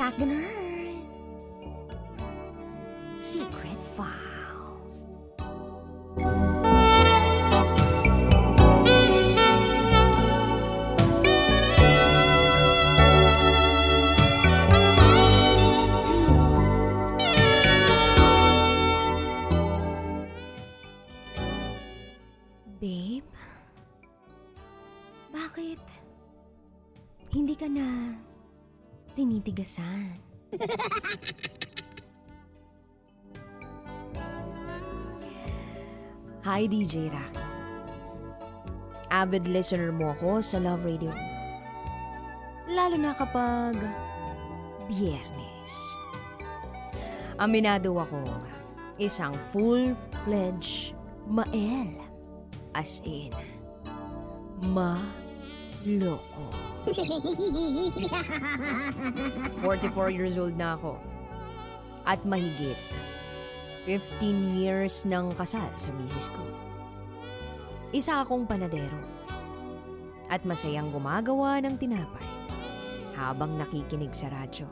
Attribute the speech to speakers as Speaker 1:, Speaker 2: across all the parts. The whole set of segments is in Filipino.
Speaker 1: Wagner. Secret File. Babe, bakit hindi ka na tinitigasan? Hi DJ Rocky. Avid listener mo ako sa Love Radio. Lalo na kapag Biyernes. Aminado ako, isang full-fledged Mael. As in, maloko. 44 years old na ako. At mahigit 15 years ng kasal sa misis ko. Isa akong panadero. At masayang gumagawa ng tinapay habang nakikinig sa radyo.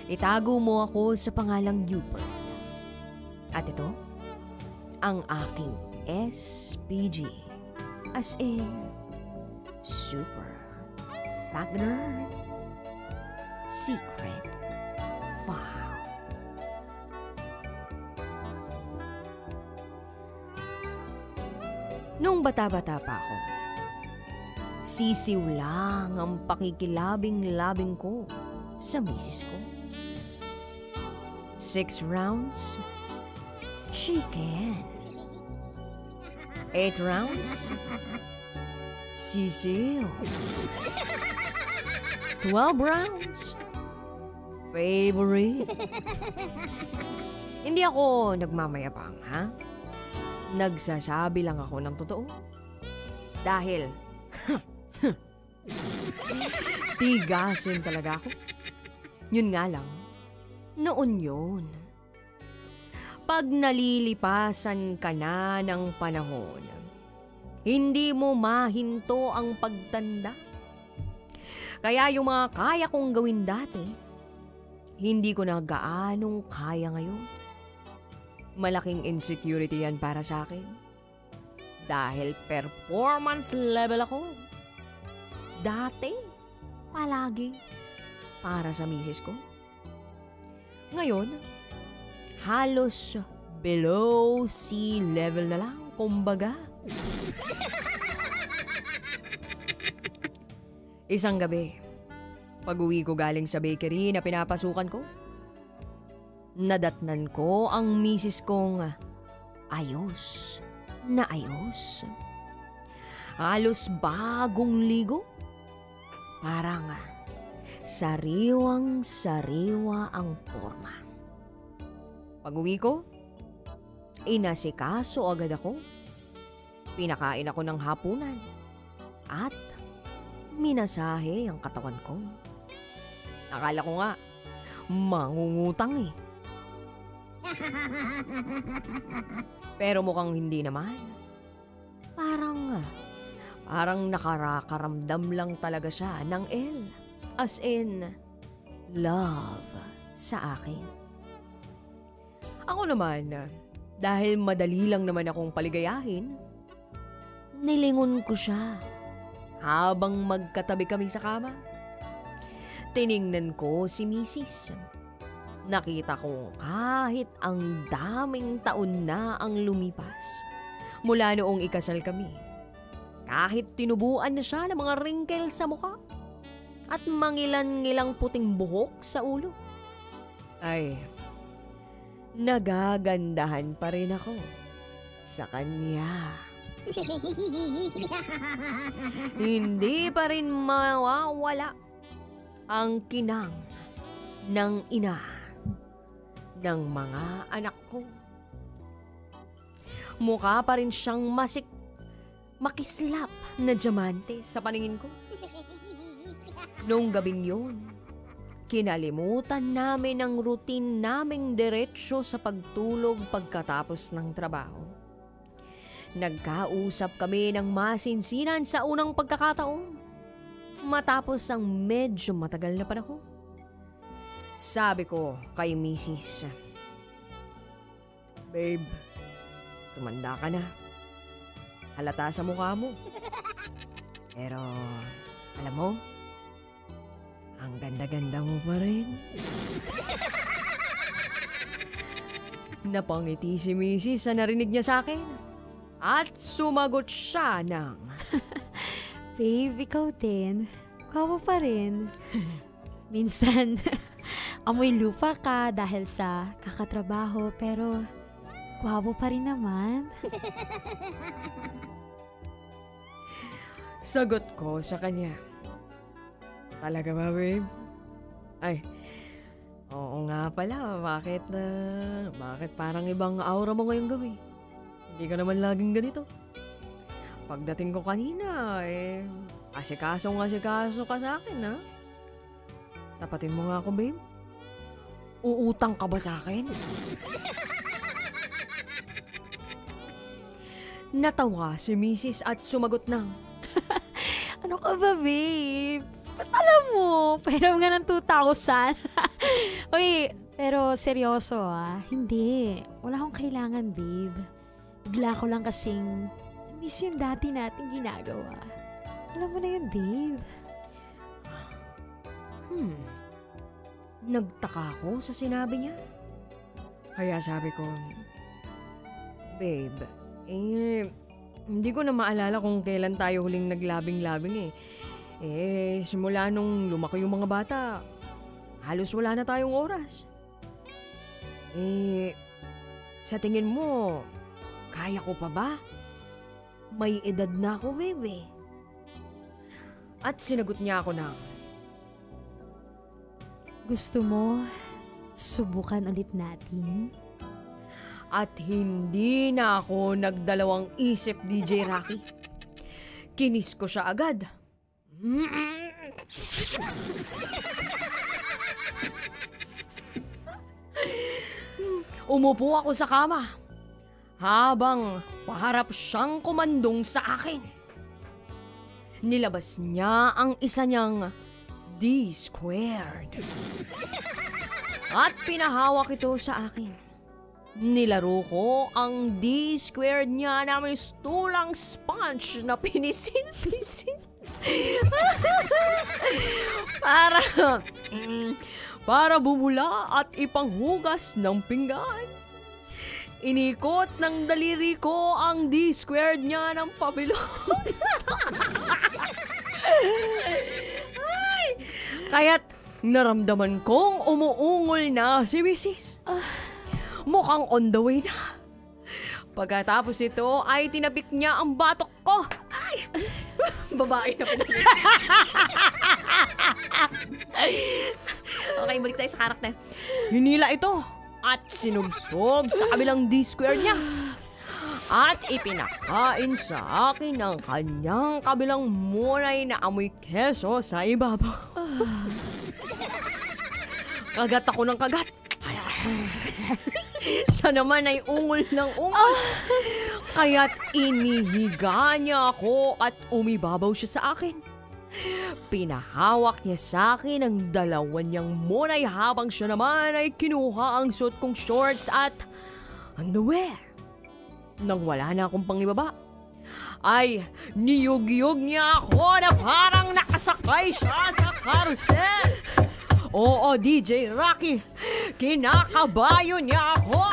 Speaker 1: Itago mo ako sa pangalang Hubert. At ito, ang aking SPG. As in, Super Wagner Secret File. Nung bata-bata pa ako, sisiw lang ang pakikilabing-labing ko sa misis ko. 6 rounds, chicken. 8 rounds, sisiw. 12 rounds, favorite. Hindi ako nagmamayabang, ha? Nagsasabi lang ako ng totoo. Dahil, tigasin talaga ako. Yun nga lang, noon yun. Pag nalilipasan ka na ng panahon, hindi mo mahinto ang pagtanda. Kaya yung mga kaya kong gawin dati, hindi ko na gaanong kaya ngayon. Malaking insecurity yan para sa akin. Dahil performance level ako. Dati, palagi, para sa misis ko. Ngayon, halos below sea level na lang, kumbaga. Isang gabi, pag-uwi ko galing sa bakery na pinapasukan ko, nadatnan ko ang misis kong ayos na ayos. Halos bagong ligo. Parang sariwang-sariwa ang porma. Pag-uwi ko, inasikaso agad ako. Pinakain ako ng hapunan at minasahe ang katawan ko. Akala ko nga, mangungutang eh. Pero mukhang hindi naman. Parang nakakaramdam lang talaga siya ng L. As in, love sa akin. Ako naman, dahil madali lang naman akong paligayahin, nilingon ko siya habang magkatabi kami sa kama. Tiningnan ko si misis. Nakita ko kahit ang daming taon na ang lumipas mula noong ikasal kami. Kahit tinubuan na siya ng mga wrinkles sa mukha at mangilan-ngilang puting buhok sa ulo. Ay, nagagandahan pa rin ako sa kanya. Hindi pa rin mawawala ang kinang ng ina ng mga anak ko. Mukha pa rin siyang makislap na diamante sa paningin ko. Noong gabing yun, kinalimutan namin ang routine naming diretsyo sa pagtulog pagkatapos ng trabaho. Nagkausap kami ng masinsinan sa unang pagkakataon. Matapos ang medyo matagal na panahon, sabi ko kay Mrs. Babe, tumanda ka na. Halata sa mukha mo. Pero, alam mo, ang ganda-ganda mo pa rin. Napangiti si Mrs. sa narinig niya sa akin. At sumagot siya ng,
Speaker 2: Babe, ikaw din. Gwapo pa rin. Minsan, amoy lupa ka dahil sa kakatrabaho, pero gwapo pa rin naman.
Speaker 1: Sagot ko sa kanya. Talaga ba, babe? Ay, oo nga pala. Bakit parang ibang aura mo ngayong gabi? Hindi ka naman laging ganito. Pagdating ko kanina, asikaso ka sa akin, ha? Tapatin mo nga ako, babe. Uutang ka ba sa akin? Natawa si Mrs. at sumagot ng,
Speaker 2: Ano ka ba, babe? Ba't alam mo? Pero nga ng 2,000. Uy, pero seryoso Hindi. Wala akong kailangan, babe. Bigla ko lang kasing miss yung dati nating ginagawa. Alam mo na yun, babe.
Speaker 1: Nagtaka ako sa sinabi niya. Kaya sabi ko, babe, hindi ko na maalala kung kailan tayo huling naglabing-labing simula nung lumaki yung mga bata, halos wala na tayong oras. Sa tingin mo, kaya ko pa ba? May edad na ako, babe. At sinagot niya ako na,
Speaker 2: Gusto mo subukan ulit natin?
Speaker 1: at hindi na ako nagdalawang isip, DJ Rocky. Kinis ko siya agad. Umupo ako sa kama habang paharap siyang kumandong sa akin. Nilabas niya ang isa niyang D-squared at pinahawak ito sa akin. Nilaro ko ang D-squared niya na may stulang sponge na pinisil-pisil. para bumula at ipanghugas ng pinggan. Inikot ng daliri ko ang D-squared niya ng pabilog. Kaya't naramdaman kong umuungol na si Mrs. Mukhang on the way na. Pagkatapos ito ay tinabik niya ang batok ko. Ay! Babae na po. Okay, balik tayo sa karakter. Hinila ito at sinubsob sa kabilang D-square niya. At ipinakain sa akin ang kanyang kabilang munay na amoy keso sa ibabaw. Kagat ako ng kagat. Siya naman ay ungol ng ungol. Kaya't inihiga niya ako at umibabaw siya sa akin. Pinahawak niya sa akin ang dalawa niyang munay habang siya naman ay kinuha ang suot kong shorts at underwear. Nang wala na akong pangibaba, ay niyog-yog niya ako na parang nakasakay siya sa carousel. Oo, DJ Rocky, kinakabayo niya ako.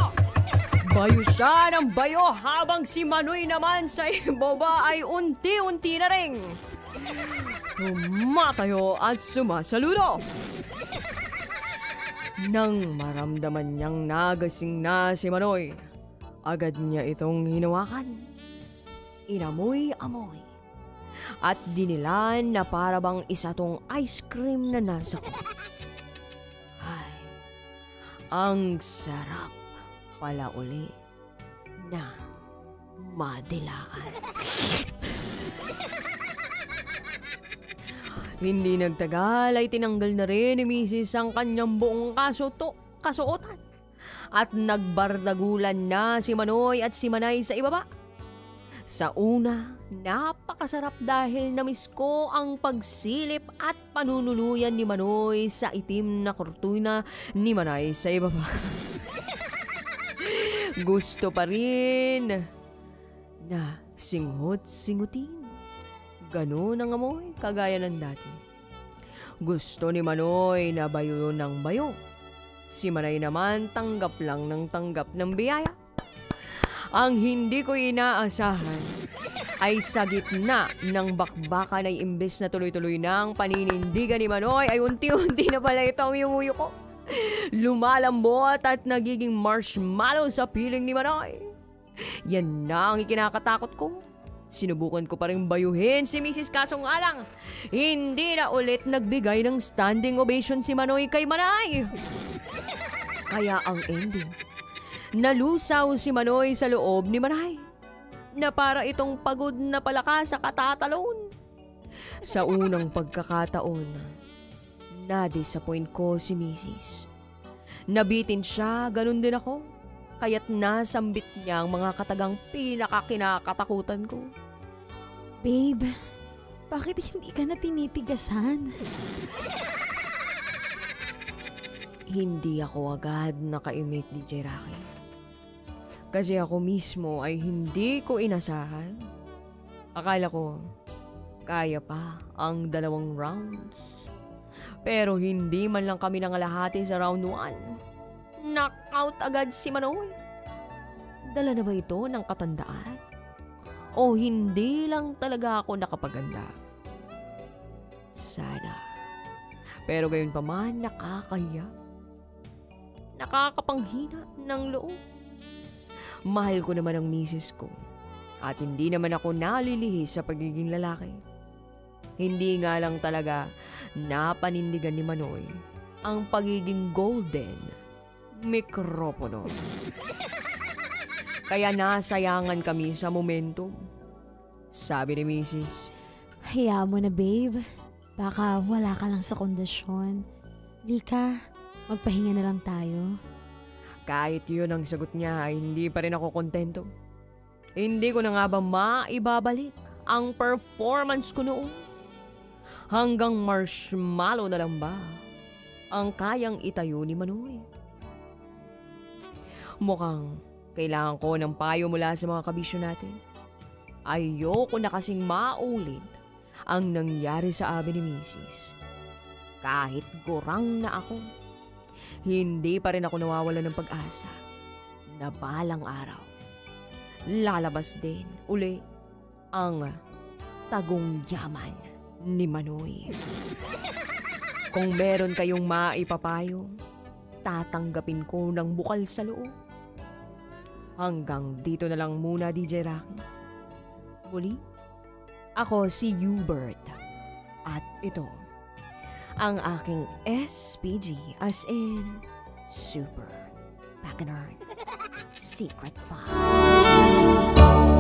Speaker 1: Bayo siya ng bayo habang si Manoy naman sa ibaba ay unti-unti na ring tumatayo at sumasaludo. Nang maramdaman niyang nagasing na si Manoy, agad niya itong hinawakan. Inamoy-amoy at dinilan na parabang isa tong ice cream na nasa ko. Ay, ang sarap pala uli na madilaan. Hindi nagtagal ay tinanggal na rin ni Mrs. ang kanyang buong kasuotan. At nagbardagulan na si Manoy at si Manay sa ibaba. Sa una, Napakasarap dahil namiss ko ang pagsilip at panunuluyan ni Manoy sa itim na kurtuna ni Manay sa ibaba. Gusto pa rin na singhot-singhutin. Ganon ang amoy, kagaya ng dati. Gusto ni Manoy na bayo ng bayo. Si Manay naman tanggap lang ng tanggap ng biyaya. Ang hindi ko inaasahan ay sa gitna ng bakbakan ay imbes na tuloy-tuloy ng paninindigan ni Manoy ay unti-unti na pala itong yumuyo ko. Lumalambot at nagiging marshmallow sa piling ni Manoy. Yan na ang ikinakatakot ko. Sinubukan ko pa rin bayuhin si Mrs. Kasong alang. Hindi na ulit nagbigay ng standing ovation si Manoy kay Manay. Kaya ang ending, nalusaw si Manoy sa loob ni Manay na para itong pagod na palaka sa katatalon. Sa unang pagkakataon, na-disappoint ko si Mrs. Nabitin siya, ganun din ako. Kaya't nasambit niya ang mga katagang pinakakinakatakutan ko.
Speaker 2: Babe, bakit hindi ka na tinitigasan?
Speaker 1: Hindi ako agad nakaimik, DJ Rocky. Kasi ako mismo ay hindi ko inasahan. Akala ko, kaya pa ang 2 rounds. Pero hindi man lang kami nangalahati sa round 1. Knockout agad si Manoy. Dala na ba ito ng katandaan? O hindi lang talaga ako nakapaganda? Sana. Pero gayon pa man, nakakahiya. Nakakapanghina ng loob. Mahal ko naman ang misis ko. At hindi naman ako nalilihis sa pagiging lalaki. Hindi nga lang talaga napanindigan ni Manoy ang pagiging golden mikropono. Kaya nasayangan kami sa momentum. Sabi ni Mrs.
Speaker 2: Hayaan mo na, babe. Baka wala ka lang sa kondisyon. Lika, magpahinga na lang tayo.
Speaker 1: Kahit yun ang sagot niya ay hindi pa rin ako kontento. Hindi ko na nga ba maibabalik ang performance ko noon? Hanggang marshmallow na lang ba ang kayang itayo ni Manoy? Mukhang kailangan ko ng payo mula sa mga kabisyo natin. Ayoko na kasing maulit ang nangyari sa amin ni Mrs. Kahit gurang na ako, hindi pa rin ako nawawala ng pag-asa na balang araw lalabas din uli ang tagong yaman ni Manoy. Kung meron kayong maipapayo, tatanggapin ko ng bukal sa loob. Hanggang dito na lang muna, DJ Rocky. Muli, ako si Hubert. At ito, ang aking SPG as in Super Bacchanal Secret File.